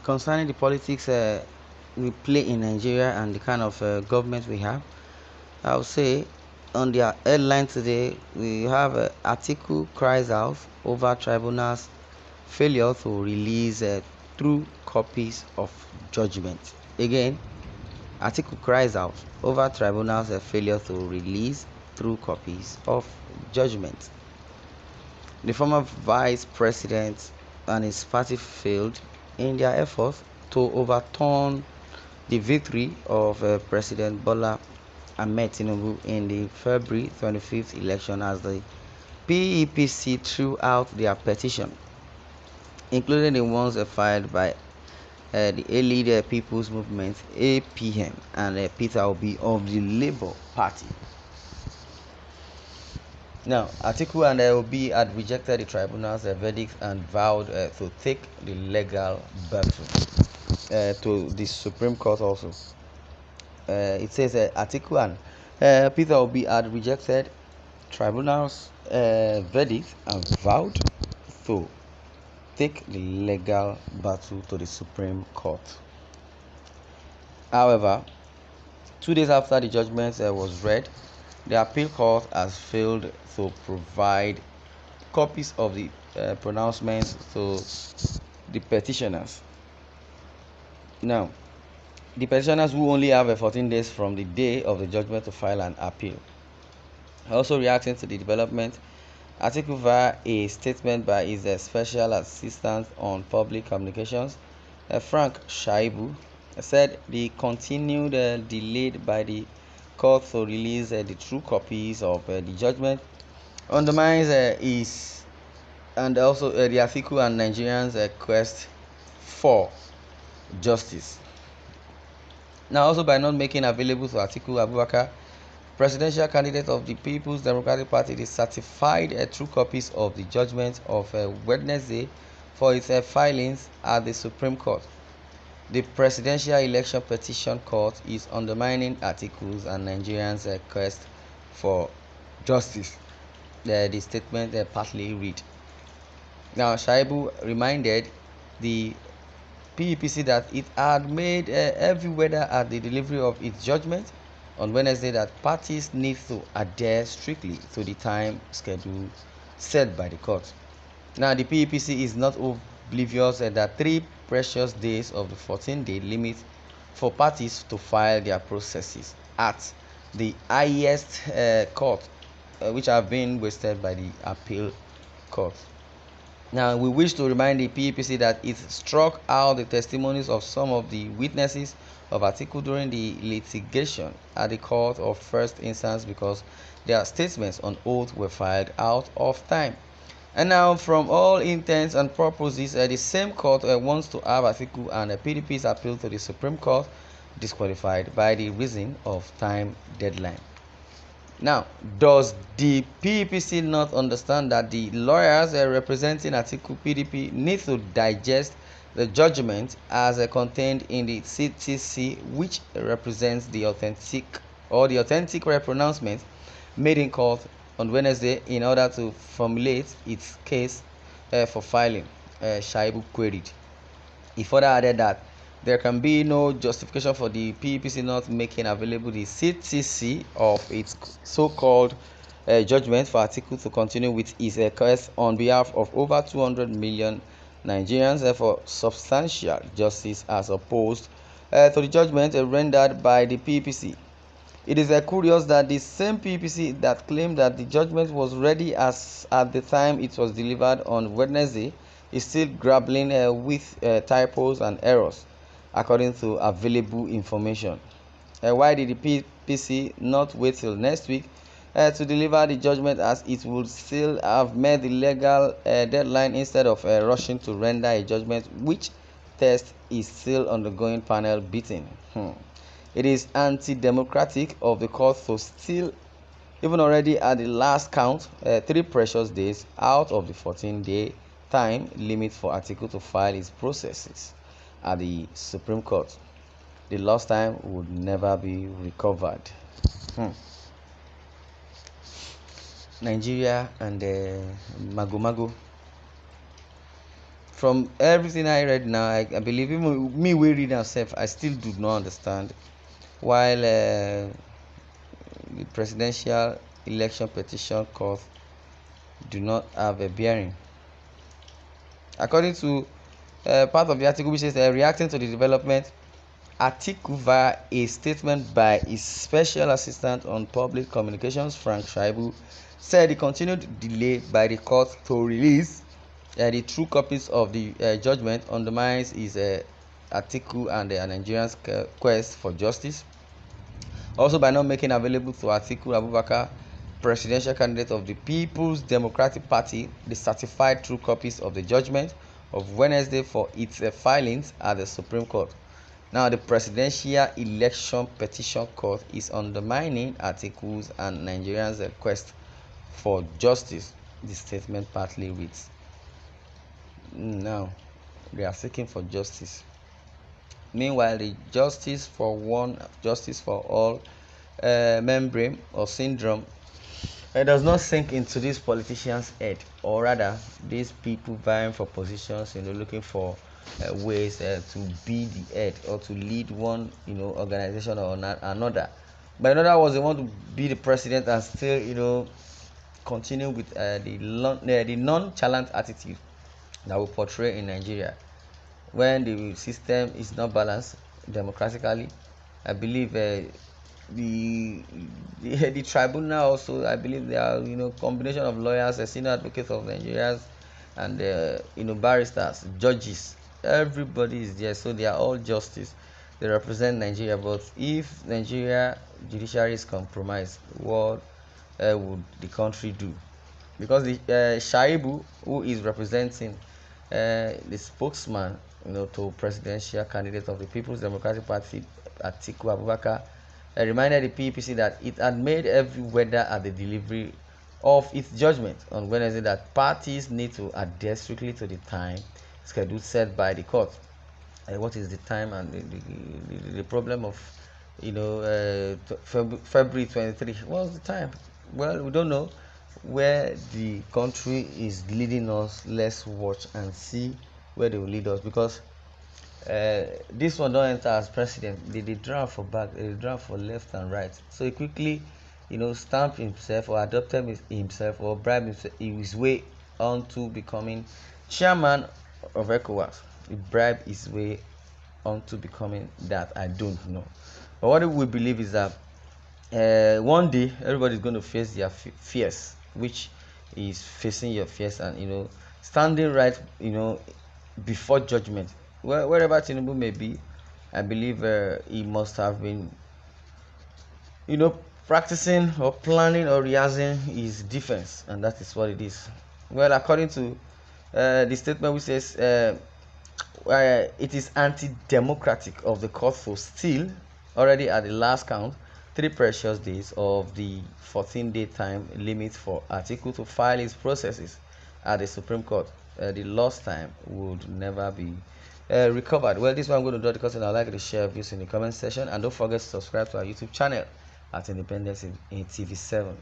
concerning the politics we play in Nigeria and the kind of government we have, I would say on their headline today we have Atiku cries out over Tribunal's failure to release true copies of judgment. Again, Atiku cries out over Tribunal's failure to release true copies of judgment. The former vice president and his party failed in their efforts to overturn the victory of President Bola Ahmed TINUBU in the February 25th election as the PEPC threw out their petition, including the ones filed by the Allied People's Movement (APM) and Peter Obi of the Labour Party. Now, Atiku and Obi had rejected the tribunal's verdict and vowed to take the legal battle to the Supreme Court also. It says Atiku and Peter Obi had rejected tribunal's verdict and vowed to take the legal battle to the Supreme Court. However, 2 days after the judgment was read, the appeal court has failed to provide copies of the pronouncements to the petitioners. Now, the petitioners who only have 14 days from the day of the judgment to file an appeal. Also reacting to the development, Atiku via a statement by his special assistant on public communications, Frank Shaibu, said the continued delayed by the court to release the true copies of the judgment undermines his and also the Atiku and Nigerians' quest for justice. Now, also by not making available to Atiku Abubakar, presidential candidate of the People's Democratic Party, the certified true copies of the judgment of Wednesday for its filings at the Supreme Court. The Presidential Election Petition Court is undermining Atiku's and Nigerians' quest for justice. The statement partly read. Now, Shaibu reminded the PEPC that it had made every weather at the delivery of its judgment on Wednesday that parties need to adhere strictly to the time schedule set by the court. Now, the PEPC is not oblivious that 3 precious days of the 14-day limit for parties to file their processes at the highest court, which have been wasted by the appeal court. Now, we wish to remind the PEPC that it struck out the testimonies of some of the witnesses of Atiku during the litigation at the court of first instance because their statements on oath were filed out of time. And now, from all intents and purposes, the same court wants to have Atiku and the PDP's appeal to the Supreme Court disqualified by the reason of time deadline. Now, does the PEPC not understand that the lawyers representing Atiku PDP need to digest the judgment as contained in the CTC, which represents the authentic pronouncement made in court on Wednesday in order to formulate its case for filing? Shaibu queried. He further added that there can be no justification for the PEPC not making available the CTC of its so-called judgment for Atiku to continue with his quest on behalf of over 200 million Nigerians for substantial justice as opposed to the judgment rendered by the PEPC. It is curious that the same PEPC that claimed that the judgment was ready as at the time it was delivered on Wednesday is still grappling with typos and errors according to available information. Why did the PPC not wait till next week to deliver the judgment, as it would still have met the legal deadline instead of rushing to render a judgment which test is still undergoing panel beating? It is anti-democratic of the court to still, even already at the last count, 3 precious days out of the 14-day time limit for Atiku to file his processes at the Supreme Court. The lost time would never be recovered. Nigeria and Mago. from everything I read now, I believe even me we read myself, I still do not understand. While the presidential election petition court do not have a bearing. According to part of the article which says reacting to the development, Atiku via a statement by his special assistant on public communications Frank Shaibu said the continued delay by the court to release the true copies of the judgment undermines his Atiku and the Nigerians' quest for justice. Also, by not making available to Atiku Abubakar, presidential candidate of the People's Democratic Party, the certified true copies of the judgment of Wednesday for its filings at the Supreme Court. Now, the Presidential Election Petition Court is undermining Atiku's and Nigerians' quest for justice, the statement partly reads. Now, they are seeking for justice. Meanwhile, the justice for one, justice for all membrane or syndrome, it does not sink into these politicians' head, or rather, these people vying for positions, looking for ways to be the head or to lead one, organization or another. But in other words, they want to be the president and still, continue with the nonchalant attitude that we portray in Nigeria when the system is not balanced democratically. I believe the tribunal also, I believe they are combination of lawyers, senior advocates of Nigerians, and barristers, judges. Everybody is there, so they are all justice. They represent Nigeria. But if Nigeria judiciary is compromised, what would the country do? Because the Shaibu, who is representing the spokesman, to presidential candidate of the People's Democratic Party, Atiku Abubakar, reminded the PPC that it had made every weather at the delivery of its judgment on Wednesday that parties need to adhere strictly to the time schedule set by the court. What is the time and the problem of February 23? What's the time? Well, we don't know where the country is leading us. Let's watch and see where they will lead us, because this one don't enter as president. They draw for back, they draw for left and right. So he quickly, stamped himself or adopted himself or bribed his way onto becoming chairman of ECOWAS. He bribed his way onto becoming that. I don't know. But what we believe is that one day everybody is going to face their fears, which is facing your fears and standing right, before judgment. Wherever TINUBU may be, I believe he must have been, practicing or planning or rehearsing his defense, and that is what it is. Well, according to the statement which says it is anti-democratic of the court to still, already at the last count, 3 precious days of the 14-day time limit for Atiku to file his processes at the Supreme Court. The lost time would never be recovered. Well, this one I'm going to do because I'd like to share views in the comment section, and don't forget to subscribe to our YouTube channel at Independence in TV7.